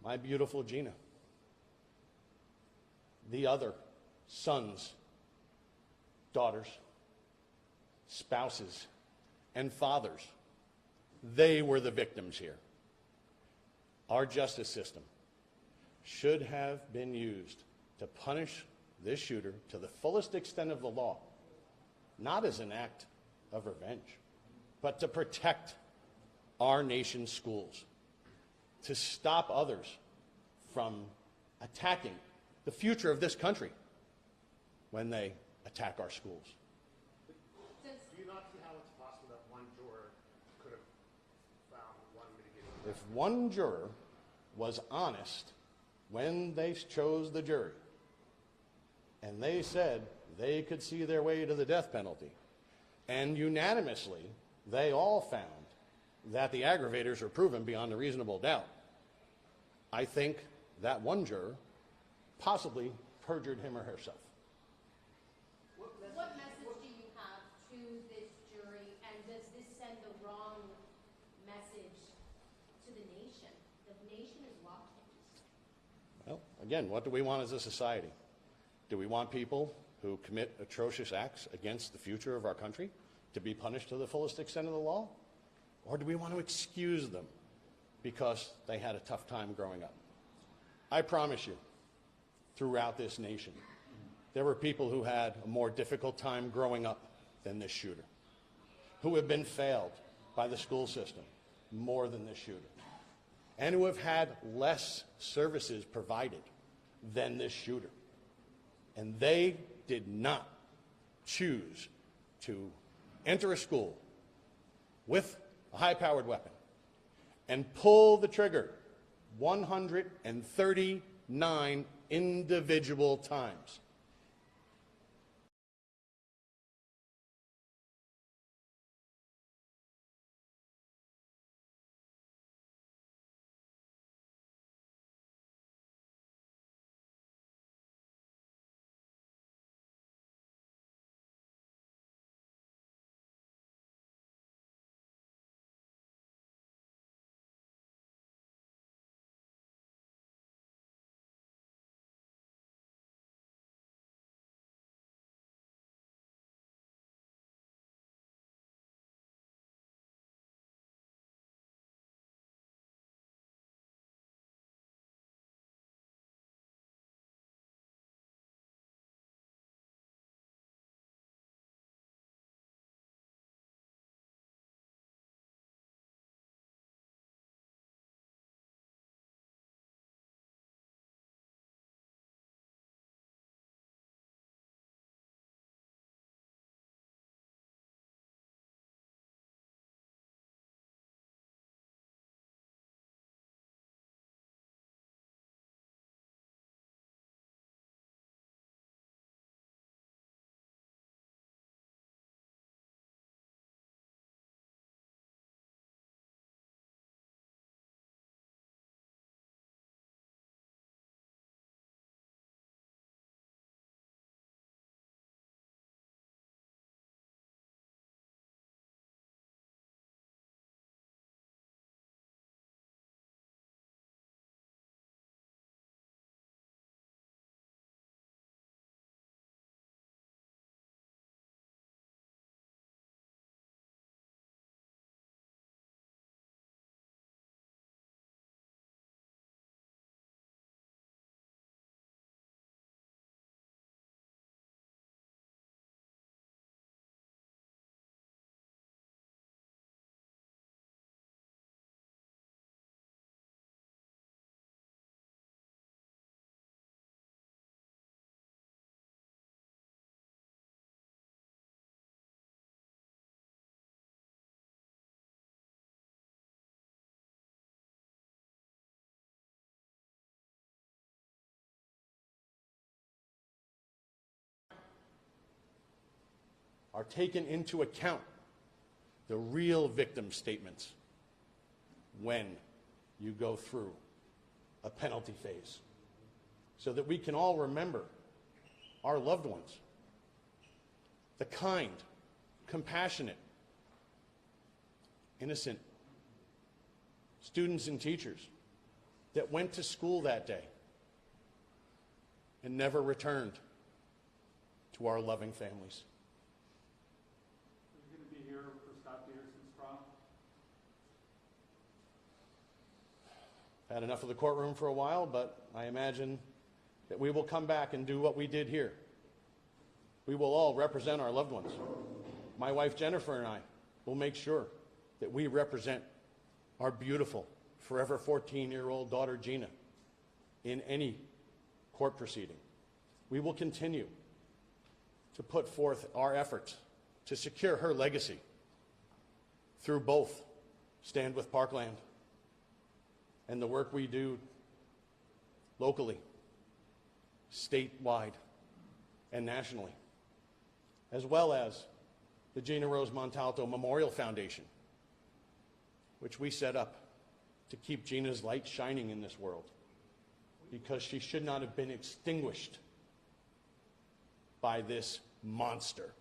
my beautiful Gina, the other sons, daughters, spouses, and fathers, they were the victims here. Our justice system should have been used to punish this shooter to the fullest extent of the law, not as an act of revenge, but to protect our nation's schools, to stop others from attacking the future of this country when they attack our schools. Do you not see how it's possible that one juror could have found one mitigating? If one juror was honest when they chose the jury, and they said they could see their way to the death penalty, and unanimously they all found that the aggravators were proven beyond a reasonable doubt, I think that one juror possibly perjured him or herself. What message do you have to this jury, and does this send the wrong message to the nation? The nation is watching. Well, again, what do we want as a society? Do we want people who commit atrocious acts against the future of our country to be punished to the fullest extent of the law? Or do we want to excuse them because they had a tough time growing up? I promise you, throughout this nation, there were people who had a more difficult time growing up than this shooter, who have been failed by the school system more than this shooter, and who have had less services provided than this shooter. And they did not choose to enter a school with a high-powered weapon and pull the trigger 139 individual times. Are taken into account the real victim statements when you go through a penalty phase, so that we can all remember our loved ones, the kind, compassionate, innocent students and teachers that went to school that day and never returned to our loving families. Are you going to be here for Scott Peterson's prom? Had enough of the courtroom for a while, but I imagine that we will come back and do what we did here. We will all represent our loved ones. My wife Jennifer and I will make sure that we represent our beautiful, forever 14-year-old daughter Gina in any court proceeding. We will continue to put forth our efforts to secure her legacy through both Stand with Parkland and the work we do locally, statewide, and nationally, as well as the Gina Rose Montalto Memorial Foundation, which we set up to keep Gina's light shining in this world, because she should not have been extinguished by this monster.